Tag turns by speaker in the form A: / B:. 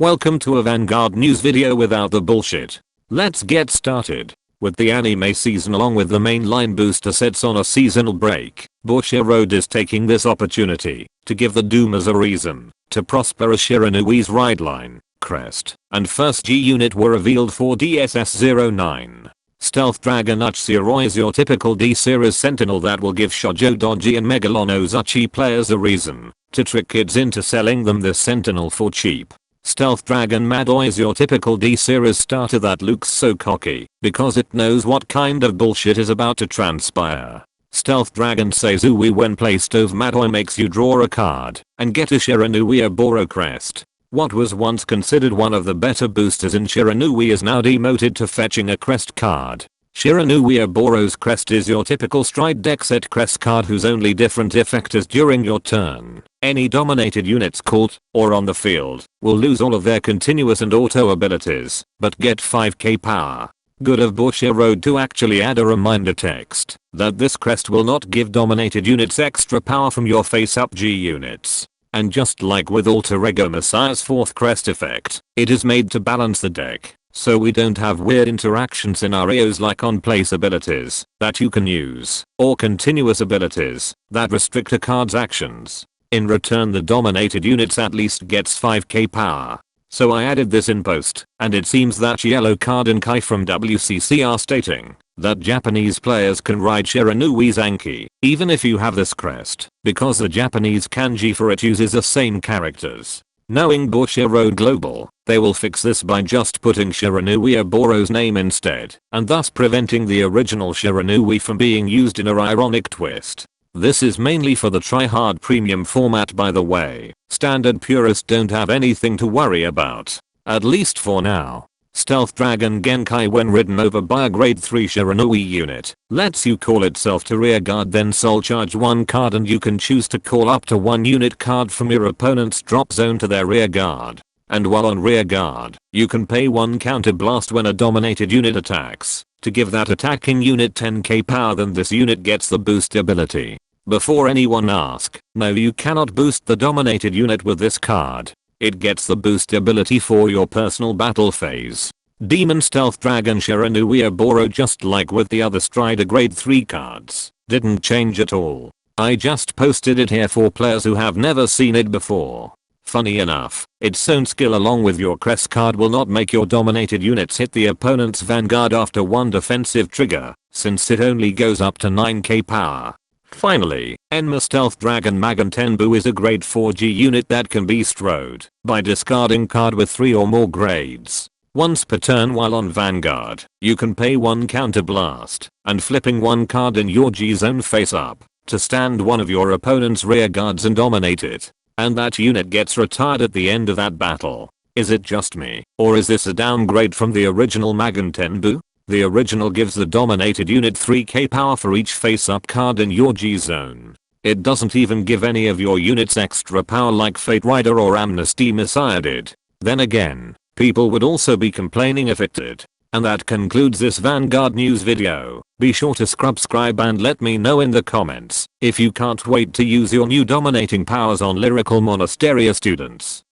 A: Welcome to a Vanguard news video without the bullshit. Let's get started. With the anime season along with the mainline booster sets on a seasonal break, Bushiroad is taking this opportunity to give the Doomers a reason to prosper as Shiranui's ride line, crest, and first G unit were revealed for DSS-09. Stealth Dragon Uchiha is your typical D-series sentinel that will give Shoujo Doji and Megalon Ozuchi players a reason to trick kids into selling them this sentinel for cheap. Stealth Dragon Madoi is your typical D-series starter that looks so cocky because it knows what kind of bullshit is about to transpire. Stealth Dragon Seizui when placed over Madoi makes you draw a card and get a Shiranui Oboro crest. What was once considered one of the better boosters in Shiranui is now demoted to fetching a crest card. Shiranui Oboro's crest is your typical stride deck set crest card whose only different effect is during your turn. Any dominated units caught or on the field will lose all of their continuous and auto abilities, but get 5k power. Good of Bushiroad to actually add a reminder text that this crest will not give dominated units extra power from your face-up G units. And just like with Alter Ego Messiah's 4th crest effect, it is made to balance the deck, so we don't have weird interaction scenarios like on-place abilities that you can use, or continuous abilities that restrict a card's actions. In return the dominated units at least gets 5k power. So I added this in post, and it seems that Yellow Card and Kai from WCC are stating that Japanese players can ride Shiranui's Anki, even if you have this crest, because the Japanese kanji for it uses the same characters. Knowing Bushiroad Global, they will fix this by just putting Shiranui Oboro's name instead, and thus preventing the original Shiranui from being used in a ironic twist. This is mainly for the try-hard premium format by the way. Standard purists don't have anything to worry about. At least for now. Stealth Dragon Genkai when ridden over by a grade 3 Shiranui unit lets you call itself to rear guard then soul charge 1 card and you can choose to call up to 1 unit card from your opponent's drop zone to their rear guard. And while on rear guard, you can pay 1 counter blast when a dominated unit attacks to give that attacking unit 10k power then this unit gets the boost ability. Before anyone ask, no you cannot boost the dominated unit with this card. It gets the boost ability for your personal battle phase. Demon Stealth Dragon Shiranui Oboro just like with the other Strider grade 3 cards, didn't change at all. I just posted it here for players who have never seen it before. Funny enough, its own skill along with your crest card will not make your dominated units hit the opponent's Vanguard after 1 defensive trigger, since it only goes up to 9k power. Finally, Enma Stealth Dragon Magan Tenbu is a grade 4G unit that can be strode by discarding card with 3 or more grades. Once per turn while on Vanguard, you can pay 1 counter blast and flipping 1 card in your G zone face up to stand one of your opponent's rear guards and dominate it. And that unit gets retired at the end of that battle. Is it just me, or is this a downgrade from the original Magan Tenbu? The original gives the dominated unit 3k power for each face-up card in your G zone. It doesn't even give any of your units extra power like Fate Rider or Amnesty Messiah did. Then again, people would also be complaining if it did. And that concludes this Vanguard news video. Be sure to subscribe and let me know in the comments if you can't wait to use your new dominating powers on Lyrical Monasteria students.